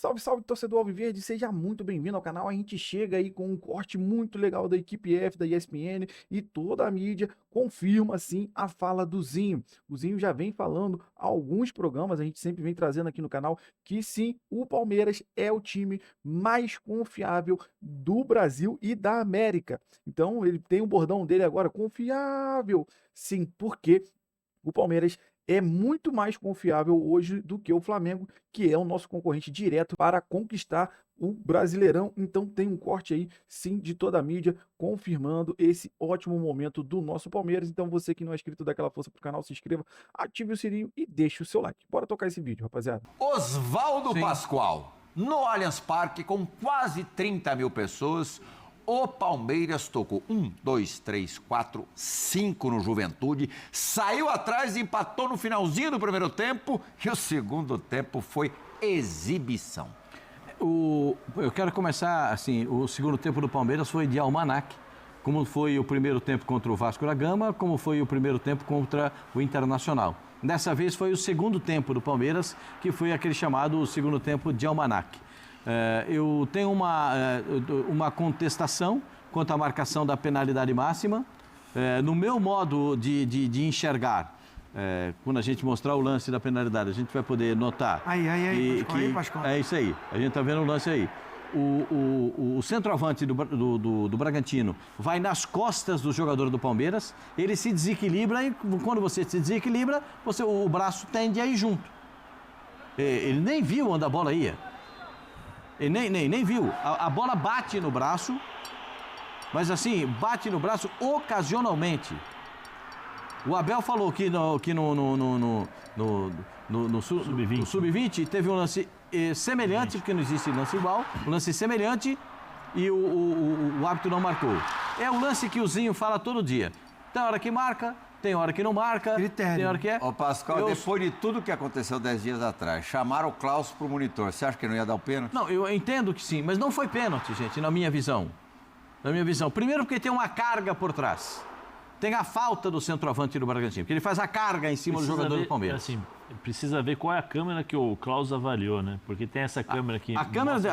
Salve, salve, torcedor alviverde, seja muito bem-vindo ao canal. A gente chega aí com um corte muito legal da equipe F, da ESPN, e toda a mídia confirma, sim, a fala do Zinho. O Zinho já vem falando há alguns programas, a gente sempre vem trazendo aqui no canal, que sim, o Palmeiras é o time mais confiável do Brasil e da América. Então, ele tem o bordão dele agora, confiável. Sim, porque o Palmeiras é muito mais confiável hoje do que o Flamengo, que é o nosso concorrente direto para conquistar o Brasileirão. Então tem um corte aí, sim, de toda a mídia, confirmando esse ótimo momento do nosso Palmeiras. Então você que não é inscrito, dá aquela força pro canal, se inscreva, ative o sininho e deixe o seu like. Bora tocar esse vídeo, rapaziada. Oswaldo Pascoal, no Allianz Parque, com quase 30 mil pessoas, o Palmeiras tocou 1, 2, 3, 4, 5 no Juventude, saiu atrás e empatou no finalzinho do primeiro tempo e o segundo tempo foi exibição. Eu quero começar assim, o segundo tempo do Palmeiras foi de almanaque, como foi o primeiro tempo contra o Vasco da Gama, como foi o primeiro tempo contra o Internacional. Dessa vez foi o segundo tempo do Palmeiras, que foi aquele chamado segundo tempo de almanaque. Eu tenho uma contestação quanto à marcação da penalidade máxima. No meu modo de enxergar, quando a gente mostrar o lance da penalidade, a gente vai poder notar Pascoal. é isso aí, a gente está vendo o lance aí. O centroavante do Bragantino vai nas costas do jogador do Palmeiras, ele se desequilibra e quando você se desequilibra, o braço tende a ir junto. Ele nem viu onde a bola ia. Ele nem viu. A bola bate no braço, mas assim, bate no braço ocasionalmente. O Abel falou que no Sub-20 teve um lance semelhante, porque não existe lance igual, um lance semelhante e o árbitro não marcou. É o lance que o Zinho fala todo dia. Tem hora que marca, tem hora que não marca, Critério. tem hora que é. Ô Pascoal, depois de tudo que aconteceu 10 dias atrás, chamaram o Klaus pro monitor, você acha que não ia dar o pênalti? Não, eu entendo que sim, mas não foi pênalti, gente, na minha visão. Na minha visão. Primeiro porque tem uma carga por trás. Tem a falta do centroavante do Bragantino, porque ele faz a carga em cima do jogador do Palmeiras. Assim, precisa ver qual é a câmera que o Klaus avaliou, né? Porque tem essa câmera aqui. A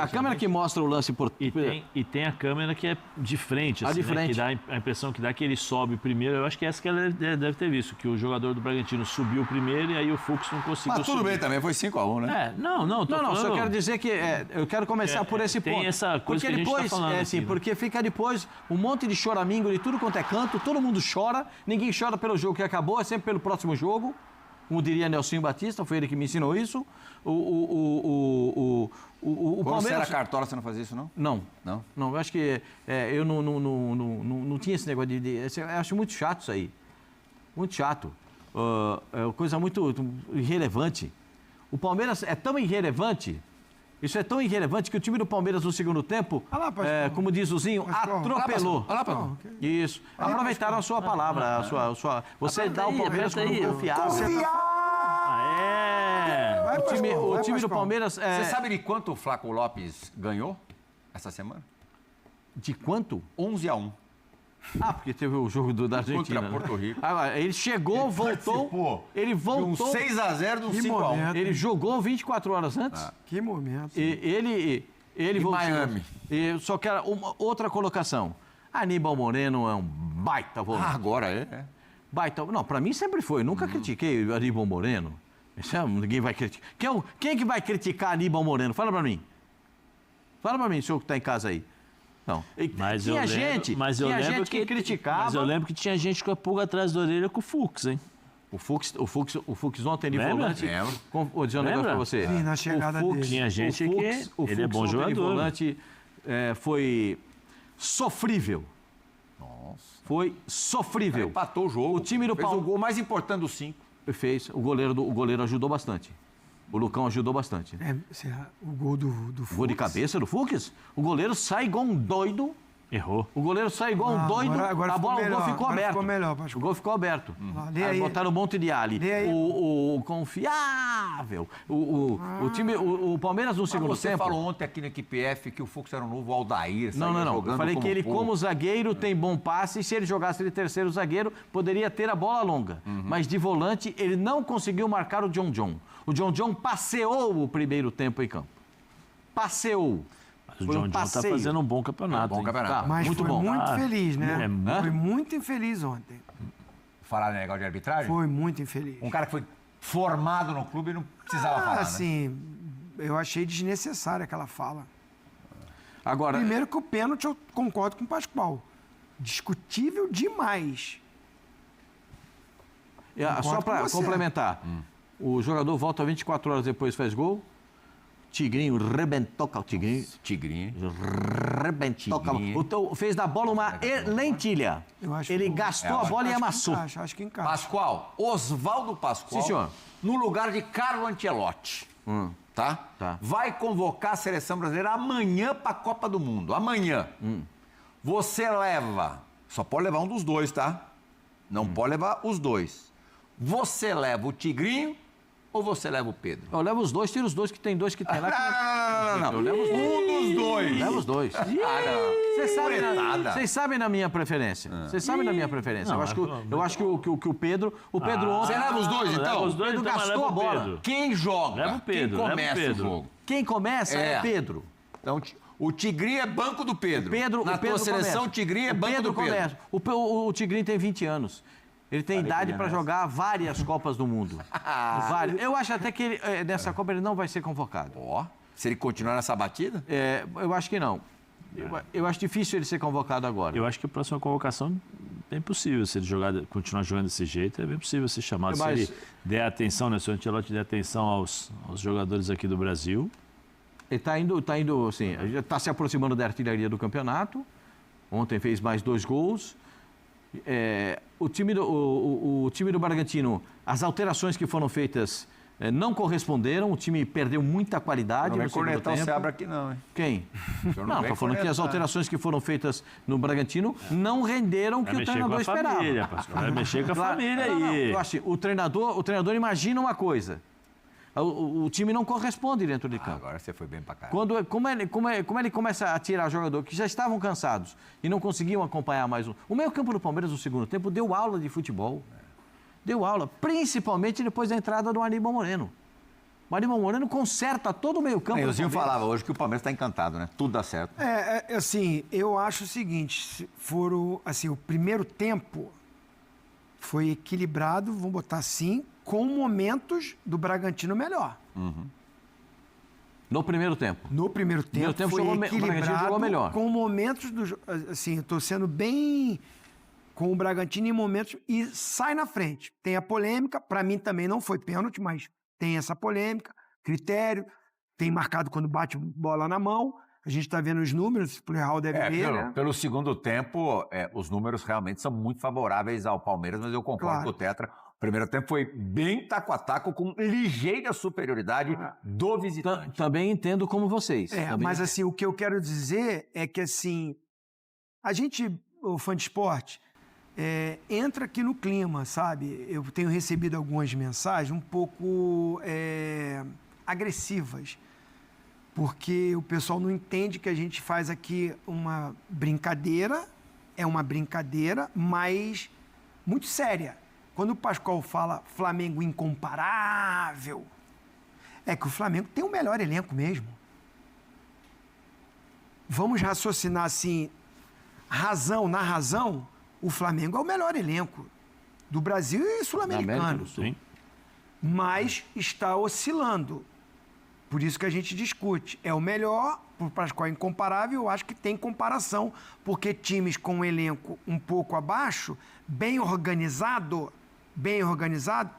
câmera que mostra o lance por... E tem a câmera que é de frente, assim, de frente. Né? Que dá a impressão que dá que ele sobe primeiro. Eu acho que essa que ela deve ter visto, que o jogador do Bragantino subiu primeiro e aí o Fux não conseguiu Mas tudo subir. bem também, foi 5-1, né? Não, só quero dizer que eu quero começar por esse ponto. Tem essa coisa porque que a gente depois, tá falando assim, aqui, né? porque fica depois um monte de choramingo de tudo quanto é canto, todo mundo chora, ninguém chora pelo jogo que acabou, é sempre pelo próximo jogo. Como diria Nelsinho Batista, foi ele que me ensinou isso. O Quando Palmeiras... você era cartola, você não fazia isso, não? Não, eu acho que eu não tinha esse negócio eu acho muito chato isso aí. Muito chato. É uma coisa muito irrelevante. O Palmeiras é tão irrelevante, isso é tão irrelevante que o time do Palmeiras no segundo tempo, como diz o Zinho, atropelou. Olha lá, Pascoal. Isso. Aproveitaram a sua palavra, você dá ao Palmeiras como confiável. O time do Palmeiras... Você sabe de quanto o Flaco Lopes ganhou essa semana? De quanto? 11-1. Porque teve o jogo da Argentina. Contra Porto Rico. Ele chegou, voltou. Ele voltou. De um 6-0 de um 5-1. Ele jogou 24 horas antes. Que momento. Ele voltou. Miami. Só que uma outra colocação. Aníbal Moreno é um baita volante. Agora é. Baita. Não, pra mim sempre foi. Nunca critiquei o Aníbal Moreno. Ninguém vai criticar. Quem é que vai criticar Aníbal Moreno? Fala pra mim. Fala pra mim, o senhor que tá em casa aí. Não. Mas tinha eu gente lembro que criticava. Mas eu lembro que tinha gente com a pulga atrás da orelha com o Fux, hein? O Fux ontem de Lembra? volante. Vou dizer um negócio pra você. Sim, na chegada dele. Tinha gente que ele é bom ontem jogador. de volante foi sofrível. Nossa. Foi sofrível. Empatou o jogo. O time do fez Palmeiras o gol mais importante dos 5. fez. O goleiro ajudou bastante. O Lucão ajudou bastante. O gol do Fux. Gol de cabeça do Fux? O goleiro sai igual um doido. Errou. O goleiro sai igual um doido. Agora a bola, o gol ficou aberto. Ficou melhor, O gol ficou aberto. Lê aí. Botaram um monte de ali. O confiável. O time, o Palmeiras no segundo Você tempo. falou ontem aqui na equipe F que o Fux era um novo Aldair. Não. Eu falei que ele, como como zagueiro, tem bom passe. E se ele jogasse de terceiro zagueiro, poderia ter a bola longa. Mas de volante, ele não conseguiu marcar o John John. O John John passeou o primeiro tempo em campo. passeou. Mas o Foi um John tá passeio. fazendo um bom campeonato. Bom hein? campeonato. Tá, Mas muito foi bom. muito Ah, feliz, né? é, Foi muito infeliz ontem. Falar negócio de arbitragem? Foi muito infeliz. Um cara que foi formado no clube e não precisava falar, né? Assim, eu achei desnecessária aquela fala. Agora, Primeiro que o pênalti eu concordo com o Pascoal. Discutível demais. só concordo para com você. complementar, o jogador volta 24 horas depois, faz gol. Tigrinho rebentou com o Tigrinho. Tigrinho. Rebentou. Tigrinho. Fez da bola uma lentilha. Eu acho Ele que- gastou a bola e Acho que amassou. acho que encaixa. Pascoal, Oswaldo Pascoal, Sim, senhor. no lugar de Carlo Ancelotti, tá? Tá. Vai convocar a seleção brasileira amanhã para a Copa do Mundo, amanhã. Você leva, só pode levar um dos dois, tá? Não pode levar os dois. Você leva o Tigrinho ou você leva o Pedro? Eu levo os dois, tiro os dois, que tem dois que tem lá. Não. Eu levo os dois. Um dos dois. Levo os dois. Vocês sabem da minha preferência. Vocês sabem da minha preferência. Não, eu acho que o Pedro ontem... Você leva os dois, leva então? os dois, Pedro então, mas gastou leva a o bola. Pedro. Quem joga? Leva o Pedro, Quem leva o começa Pedro. o jogo? Quem começa é Pedro. Então, o Tigrinho é banco do Pedro. o Na Pedro tua seleção, começa. o Tigrinho é banco do Pedro. Começa. O Tigrinho tem 20 anos. Ele tem idade para jogar várias Copas do Mundo. Várias. Eu acho até que nessa Copa ele não vai ser convocado. Ó, se ele continuar nessa batida? Eu acho que não. Eu acho difícil ele ser convocado agora. Eu acho que a próxima convocação é bem possível. Se ele continuar jogando desse jeito, é bem possível ser chamado. Mas- Se ele der atenção, né? Se o Ancelotti der atenção aos jogadores aqui do Brasil. Ele está indo, assim, já está se aproximando da artilharia do campeonato. Ontem fez mais 2 gols. O time do Bragantino, as alterações que foram feitas não corresponderam. O time perdeu muita qualidade Não vem no segundo cornetar o tempo. Seabra aqui não, hein? Quem? senhor Não, vem estou falando que as cornetar. alterações que foram feitas no Bragantino não renderam o Vai que o mexer com treinador a esperava. família, Pascoal. Vai mexer com a Claro. família Não, aí. eu acho que o treinador imagina uma coisa. O time não corresponde dentro de campo. Agora você foi bem pra cá. Como ele começa a tirar jogadores que já estavam cansados e não conseguiam acompanhar mais um. O meio-campo do Palmeiras no segundo tempo deu aula de futebol. Deu aula, principalmente depois da entrada do Aníbal Moreno. O Aníbal Moreno conserta todo o meio-campo. O do Zinho Palmeiras. falava hoje que o Palmeiras está encantado, né? Tudo dá certo. Assim, eu acho o seguinte, o primeiro tempo foi equilibrado, vamos botar assim, com momentos do Bragantino melhor. No primeiro tempo. No primeiro tempo, tempo foi o Bragantino equilibrado jogou melhor. com momentos do... Assim, eu tô sendo bem com o Bragantino em momentos e sai na frente. Tem a polêmica, para mim também não foi pênalti, mas tem essa polêmica, critério, tem marcado quando bate bola na mão. A gente está vendo os números, o Real deve ver, né? Pelo segundo tempo, os números realmente são muito favoráveis ao Palmeiras, mas eu concordo Claro. com o Tetra. O primeiro tempo foi bem taco a taco, com ligeira superioridade do visitante. Também entendo como vocês. Também Mas assim, o que eu quero dizer é que assim, a gente, o fã de esporte, entra aqui no clima, sabe? Eu tenho recebido algumas mensagens um pouco agressivas, porque o pessoal não entende que a gente faz aqui uma brincadeira, é uma brincadeira, mas muito séria. Quando o Pascoal fala Flamengo incomparável, é que o Flamengo tem o melhor elenco mesmo. Vamos raciocinar assim, na razão, o Flamengo é o melhor elenco do Brasil e Da América sul-americano. do Sul. Sim. Mas está oscilando. Por isso que a gente discute. É o melhor, por Pascoal incomparável, eu acho que tem comparação, porque times com um elenco um pouco abaixo, bem organizado,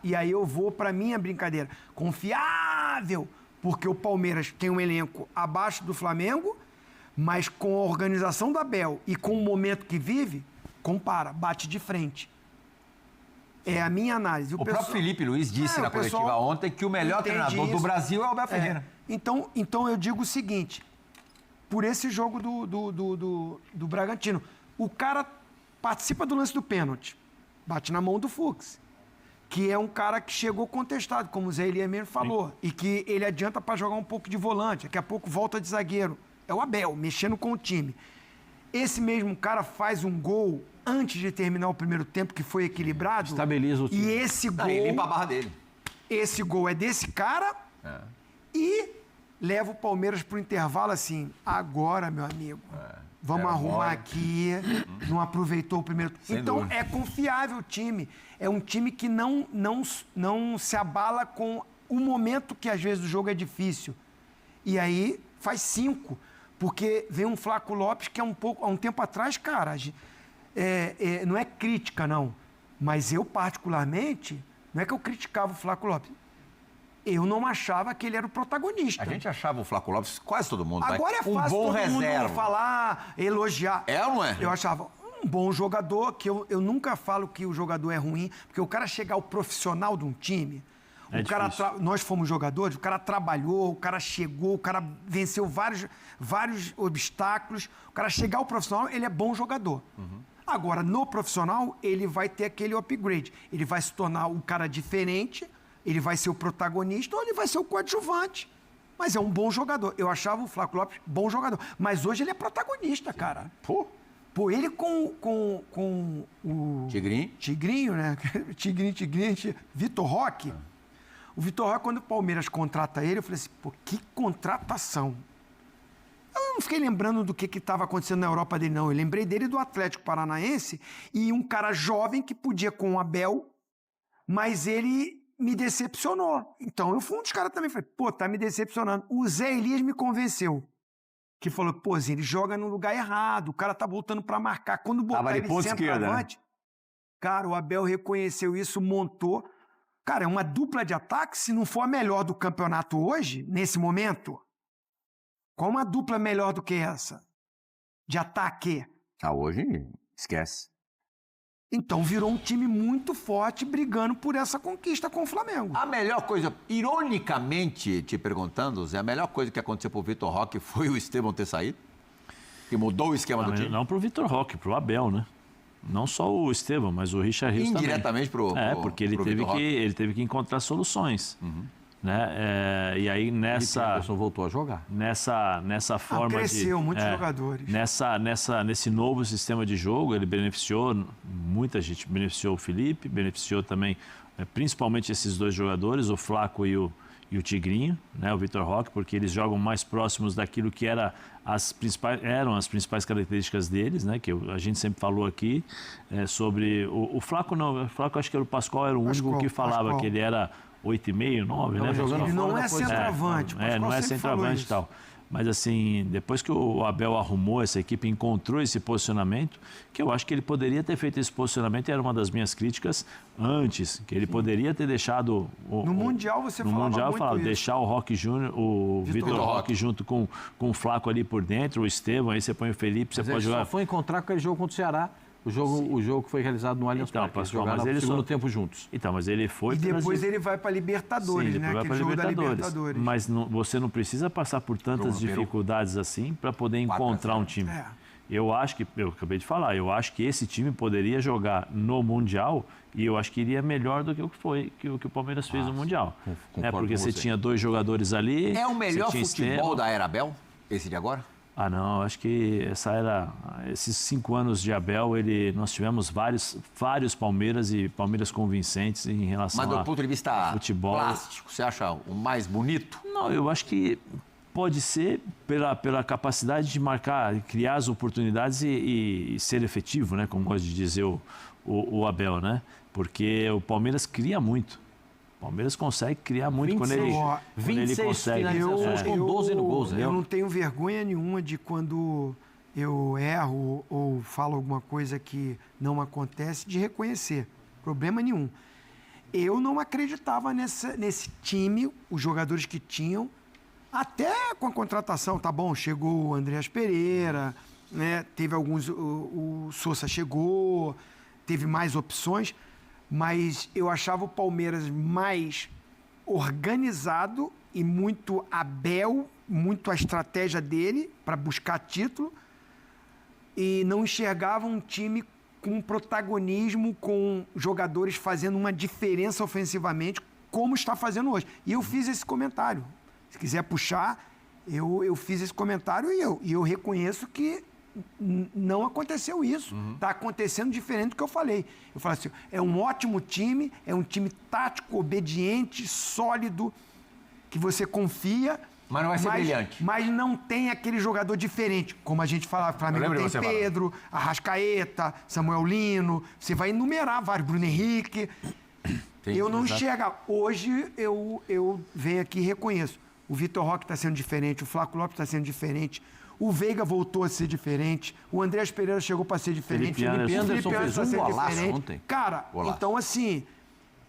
e aí eu vou para minha brincadeira, confiável, porque o Palmeiras tem um elenco abaixo do Flamengo, mas com a organização do Abel e com o momento que vive, compara, bate de frente. É a minha análise. O próprio Felipe Luiz disse na o pessoal coletiva ontem que o melhor entende treinador do isso. Brasil é o Abel Ferreira. Então eu digo o seguinte, por esse jogo do Bragantino, o cara participa do lance do pênalti, bate na mão do Fux, que é um cara que chegou contestado, como o Zé Elias mesmo falou, e que ele adianta para jogar um pouco de volante, daqui a pouco volta de zagueiro. É o Abel, mexendo com o time. Esse mesmo cara faz um gol antes de terminar o primeiro tempo, que foi equilibrado. Estabiliza o time. E esse gol... Aí limpa a barra dele. Esse gol é desse cara e leva o Palmeiras para o intervalo assim, agora, meu amigo, vamos arrumar aqui, não aproveitou o primeiro... Sem então, dúvida. é confiável o time. É um time que não se abala com o momento que, às vezes, o jogo é difícil. E aí, faz 5. Porque vem um Flaco Lopes que há um tempo atrás, cara, não é crítica, não. Mas eu, particularmente, não é que eu criticava o Flaco Lopes. Eu não achava que ele era o protagonista. A gente achava o Flaco Lopes, quase todo mundo, Agora é um fácil bom todo reserva. mundo falar, elogiar. É ou não é? Eu achava um bom jogador, que eu nunca falo que o jogador é ruim, porque o cara chegar ao profissional de um time, nós fomos jogadores, o cara trabalhou, o cara chegou, o cara venceu vários obstáculos, o cara chegar ao profissional, ele é bom jogador. Agora, no profissional, ele vai ter aquele upgrade. Ele vai se tornar um cara diferente, ele vai ser o protagonista ou ele vai ser o coadjuvante. Mas é um bom jogador. Eu achava o Flaco Lopes bom jogador. Mas hoje ele é protagonista, cara. Pô, ele com o... Tigrinho, né? Tigrinho. Vitor Roque. O Vitor Roque, quando o Palmeiras contrata ele, eu falei assim, pô, que contratação. Eu não fiquei lembrando do que estava acontecendo na Europa dele, não. Eu lembrei dele do Atlético Paranaense e um cara jovem que podia com o Abel, mas ele me decepcionou. Então, eu fui um dos caras também. Falei, pô, tá me decepcionando. O Zé Elias me convenceu. Que falou, pô, Zé, ele joga no lugar errado, o cara tá voltando para marcar. Quando botar ele centroavante, cara, o Abel reconheceu isso, montou. Cara, é uma dupla de ataque, se não for a melhor do campeonato hoje, nesse momento. Qual uma dupla melhor do que essa? De ataque. Hoje, esquece. Então virou um time muito forte brigando por essa conquista com o Flamengo. A melhor coisa, ironicamente te perguntando, Zé, a melhor coisa que aconteceu pro Vitor Roque foi o Estevão ter saído? Que mudou o esquema do time? Não pro Vitor Roque, pro Abel, né? Não só o Estevão, mas o Richard Rios também. Indiretamente pro porque ele teve que encontrar soluções. Né? E aí nessa... O voltou a jogar. Nessa forma cresceu muitos jogadores. Nesse novo sistema de jogo, ele beneficiou, muita gente beneficiou o Felipe, beneficiou também, principalmente esses dois jogadores, o Flaco e o Tigrinho, né? O Vitor Roque, porque eles jogam mais próximos daquilo que eram as principais características deles, né? Que a gente sempre falou aqui sobre... O Flaco não, o Flaco acho que o Pascoal era o único que falava que ele era 8,5, 9, né? Ele não é centroavante. Não é centroavante e tal. Mas assim, depois que o Abel arrumou essa equipe, encontrou esse posicionamento, que eu acho que ele poderia ter feito esse posicionamento, e era uma das minhas críticas antes, que ele poderia ter deixado... No Mundial você falava muito deixar o Roque Júnior, o Vitor Roque junto com o Flaco ali por dentro, o Estevão, aí você põe o Felipe, você pode jogar... Só foi encontrar com aquele jogo contra o Ceará. O jogo que foi realizado no Allianz Parque. Mas eles segundo tempo juntos. Então, mas ele foi... E depois ele vai para Libertadores, Sim, né? Vai Aquele jogo da Libertadores. Mas você não precisa passar por tantas dificuldades assim para poder encontrar um time. Eu acho que, eu acabei de falar, eu acho que esse time poderia jogar no Mundial e eu acho que iria melhor do que o que foi, que o Palmeiras fez no Mundial. Porque você tinha dois jogadores ali... É o melhor futebol da era Abel, esse de agora? Não, acho que esses 5 anos de Abel, nós tivemos vários Palmeiras e Palmeiras convincentes em relação a futebol. Mas do ponto de vista plástico, você acha o mais bonito? Não, eu acho que pode ser pela capacidade de marcar, criar as oportunidades e ser efetivo, né? Como gosta de dizer o Abel, né? Porque o Palmeiras cria muito. O Palmeiras consegue criar muito 26, quando ele consegue. Com 12 no gols. Eu não tenho vergonha nenhuma de quando eu erro ou falo alguma coisa que não acontece, de reconhecer. Problema nenhum. Eu não acreditava nesse time, os jogadores que tinham, até com a contratação, tá bom, chegou o Andreas Pereira, né? Teve alguns, o Sousa chegou, teve mais opções, mas eu achava o Palmeiras mais organizado e muito Abel, muito a estratégia dele para buscar título, e não enxergava um time com protagonismo, com jogadores fazendo uma diferença ofensivamente, como está fazendo hoje. E eu fiz esse comentário. Se quiser puxar, eu fiz esse comentário e eu reconheço que não aconteceu isso. Está acontecendo diferente do que eu falei. Eu falei assim, é um ótimo time, é um time tático, obediente, sólido, que você confia, Mas não vai ser brilhante. Mas não tem aquele jogador diferente. Como a gente falava, o Flamengo lembro de tem você Pedro, Arrascaeta, Samuel Lino. Você vai enumerar vários, Bruno Henrique. Eu não enxergo. Hoje eu venho aqui e reconheço. O Vitor Roque está sendo diferente, o Flávio Lopes está sendo diferente. O Veiga voltou a ser diferente. O Andrés Pereira chegou para ser diferente. Felipe Anderson fez tá um sendo golaço diferente. ontem. Cara, Golaço. então assim,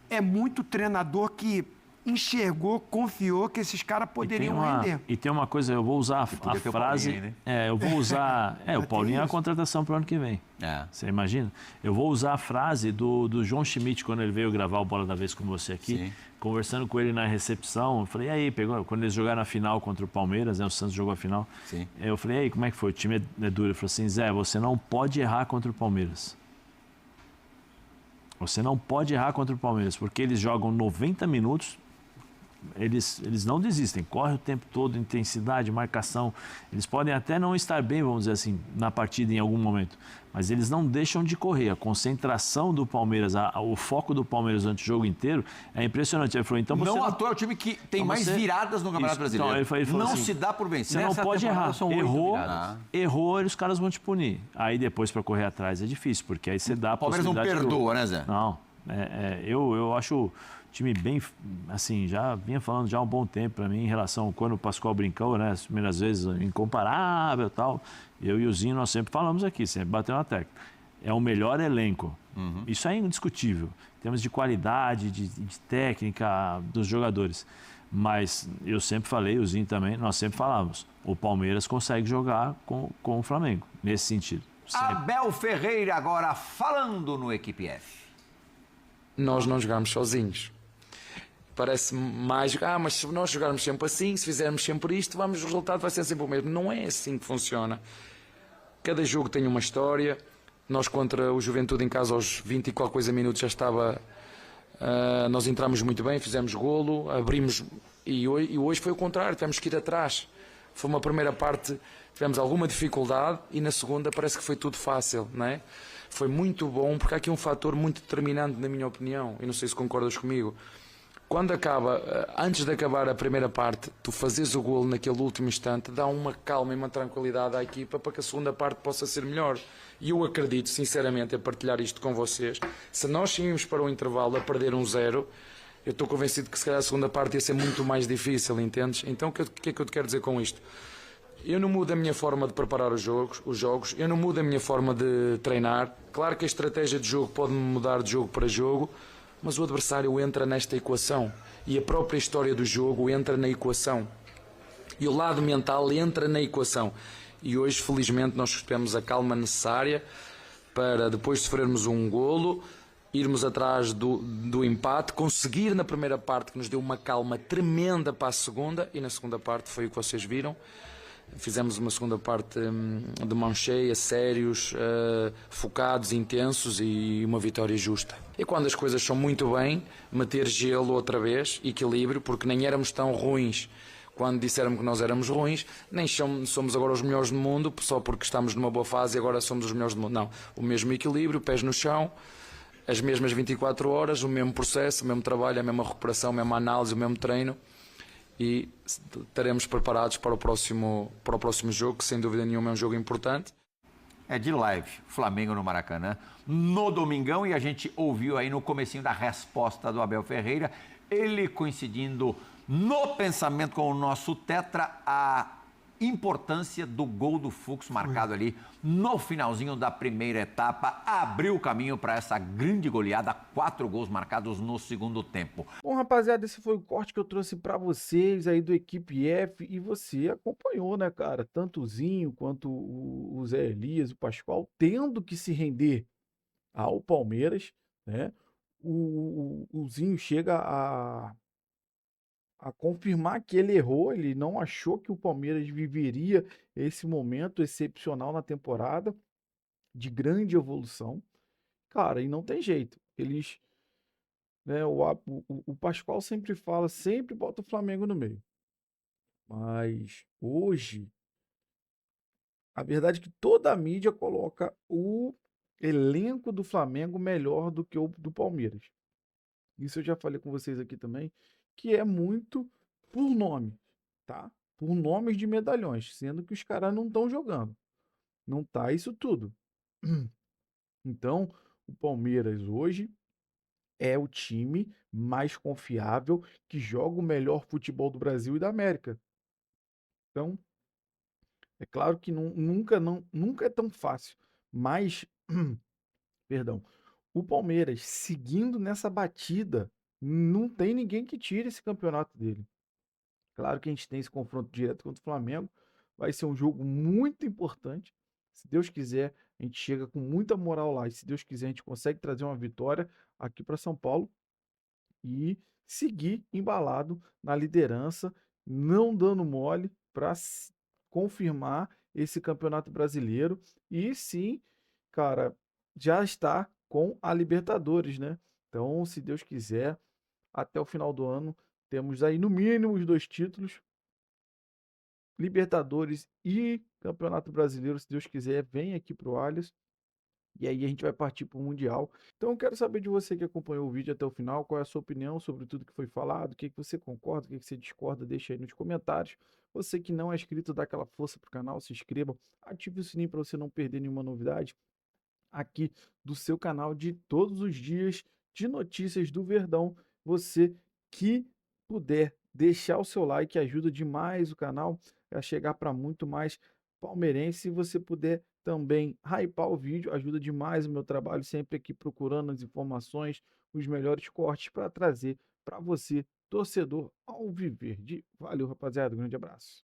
é muito treinador que enxergou, confiou que esses caras poderiam render. E tem uma coisa, eu vou usar a podia ter o frase. Paulinho aí, né? Eu vou usar. O Paulinho é a contratação para o ano que vem. Você imagina? Eu vou usar a frase do João Schmidt, quando ele veio gravar o Bola da Vez com você aqui. Sim. Conversando com ele na recepção, eu falei, e aí, quando eles jogaram a final contra o Palmeiras, né, o Santos jogou a final. Sim. Eu falei, e aí, como é que foi? O time é duro. Ele falou assim, Zé, você não pode errar contra o Palmeiras. Você não pode errar contra o Palmeiras, porque eles jogam 90 minutos, eles não desistem, corre o tempo todo, intensidade, marcação. Eles podem até não estar bem, vamos dizer assim, na partida em algum momento, mas eles não deixam de correr. A concentração do Palmeiras, o foco do Palmeiras durante o jogo inteiro é impressionante. Ele falou, então você Não à toa é o time que tem Então mais você- viradas no Campeonato Isso. Brasileiro. Então, ele falou não assim, se dá por Você vencer. não Nessa pode temporada errar. são 8 viradas. Errou, os caras vão te punir. Aí depois para correr atrás é difícil, porque aí você dá a O Palmeiras não possibilidade perdoa, né, Zé? Não. Eu acho o time bem, assim, já vinha falando já há um bom tempo para mim em relação a quando o Pascoal brincou, né, as primeiras vezes incomparável e tal. Eu e o Zinho, nós sempre falamos aqui, sempre bateu na tecla. É o melhor elenco. Isso é indiscutível. Em termos de qualidade, de técnica dos jogadores. Mas eu sempre falei, o Zinho também, nós sempre falávamos, o Palmeiras consegue jogar com o Flamengo, nesse sentido. Sempre. Abel Ferreira agora falando no Equipe F. Nós não jogamos sozinhos. Parece mais, mas se nós jogarmos sempre assim, se fizermos sempre isto, o resultado vai ser sempre o mesmo. Não é assim que funciona. Cada jogo tem uma história. Nós contra o Juventude em casa aos 20 e qualquer coisa minutos já estava... nós entramos muito bem, fizemos golo, abrimos... E hoje foi o contrário, tivemos que ir atrás. Foi uma primeira parte, tivemos alguma dificuldade e na segunda parece que foi tudo fácil, não é? Foi muito bom, porque há aqui um fator muito determinante, na minha opinião, e não sei se concordas comigo. Quando antes de acabar a primeira parte, tu fazes o golo naquele último instante, dá uma calma e uma tranquilidade à equipa para que a segunda parte possa ser melhor. E eu acredito, sinceramente, a partilhar isto com vocês, se nós saímos para o intervalo a perder 1-0, eu estou convencido que se calhar a segunda parte ia ser muito mais difícil, entendes? Então o que é que eu te quero dizer com isto? Eu não mudo a minha forma de preparar os jogos, eu não mudo a minha forma de treinar. Claro que a estratégia de jogo pode mudar de jogo para jogo, mas o adversário entra nesta equação e a própria história do jogo entra na equação e o lado mental entra na equação. E hoje, felizmente, nós tivemos a calma necessária para, depois de sofrermos um golo, irmos atrás do empate, conseguir na primeira parte, que nos deu uma calma tremenda para a segunda, e na segunda parte foi o que vocês viram. Fizemos uma segunda parte de mão cheia, sérios, focados, intensos e uma vitória justa. E quando as coisas são muito bem, meter gelo outra vez, equilíbrio, porque nem éramos tão ruins quando disseram que nós éramos ruins, nem somos agora os melhores do mundo, só porque estamos numa boa fase e agora somos os melhores do mundo. Não, o mesmo equilíbrio, pés no chão, as mesmas 24 horas, o mesmo processo, o mesmo trabalho, a mesma recuperação, a mesma análise, o mesmo treino. E estaremos preparados para o próximo jogo, que sem dúvida nenhuma é um jogo importante. É de live, Flamengo no Maracanã, no domingão, e a gente ouviu aí no comecinho da resposta do Abel Ferreira, ele coincidindo no pensamento com o nosso tetra, a importância do gol do Fux marcado ali no finalzinho da primeira etapa, abriu o caminho para essa grande goleada, 4 gols marcados no segundo tempo. Bom, rapaziada, esse foi o corte que eu trouxe para vocês aí do Equipe F e você acompanhou, né, cara? Tanto o Zinho quanto o Zé Elias, o Pascoal, tendo que se render ao Palmeiras, né? O Zinho chega a confirmar que ele errou, ele não achou que o Palmeiras viveria esse momento excepcional na temporada, de evolução. Cara, e não tem jeito. Eles, né, o Pascoal sempre fala, sempre bota o Flamengo no meio. Mas hoje, a verdade é que toda a mídia coloca o elenco do Flamengo melhor do que o do Palmeiras. Isso eu já falei com vocês aqui também, que é muito por nome, tá? por nomes de medalhões, sendo que os caras não estão jogando. Não tá isso tudo. Então, o Palmeiras hoje é o time mais confiável que joga o melhor futebol do Brasil e da América. Então, é claro que nunca é tão fácil, mas, perdão, o Palmeiras seguindo nessa batida, não tem ninguém que tire esse campeonato dele. Claro que a gente tem esse confronto direto contra o Flamengo, vai ser um jogo muito importante. Se Deus quiser, a gente chega com muita moral lá e se Deus quiser, a gente consegue trazer uma vitória aqui para São Paulo e seguir embalado na liderança, não dando mole para confirmar esse Campeonato Brasileiro e sim, cara, já está com a Libertadores, né? Então, se Deus quiser, até o final do ano temos aí no mínimo os 2 títulos, Libertadores e Campeonato Brasileiro, se Deus quiser, vem aqui pro Allianz. E aí a gente vai partir para o Mundial. Então eu quero saber de você que acompanhou o vídeo até o final, qual é a sua opinião sobre tudo que foi falado, o que que você concorda, o que que você discorda, deixa aí nos comentários. Você que não é inscrito, dá aquela força pro canal, se inscreva, ative o sininho para você não perder nenhuma novidade aqui do seu canal de todos os dias de notícias do Verdão. Você que puder deixar o seu like ajuda demais o canal a chegar para muito mais palmeirense. Se você puder também hypar o vídeo, ajuda demais o meu trabalho, sempre aqui procurando as informações, os melhores cortes para trazer para você, torcedor, ao viver de. Valeu, rapaziada, grande abraço.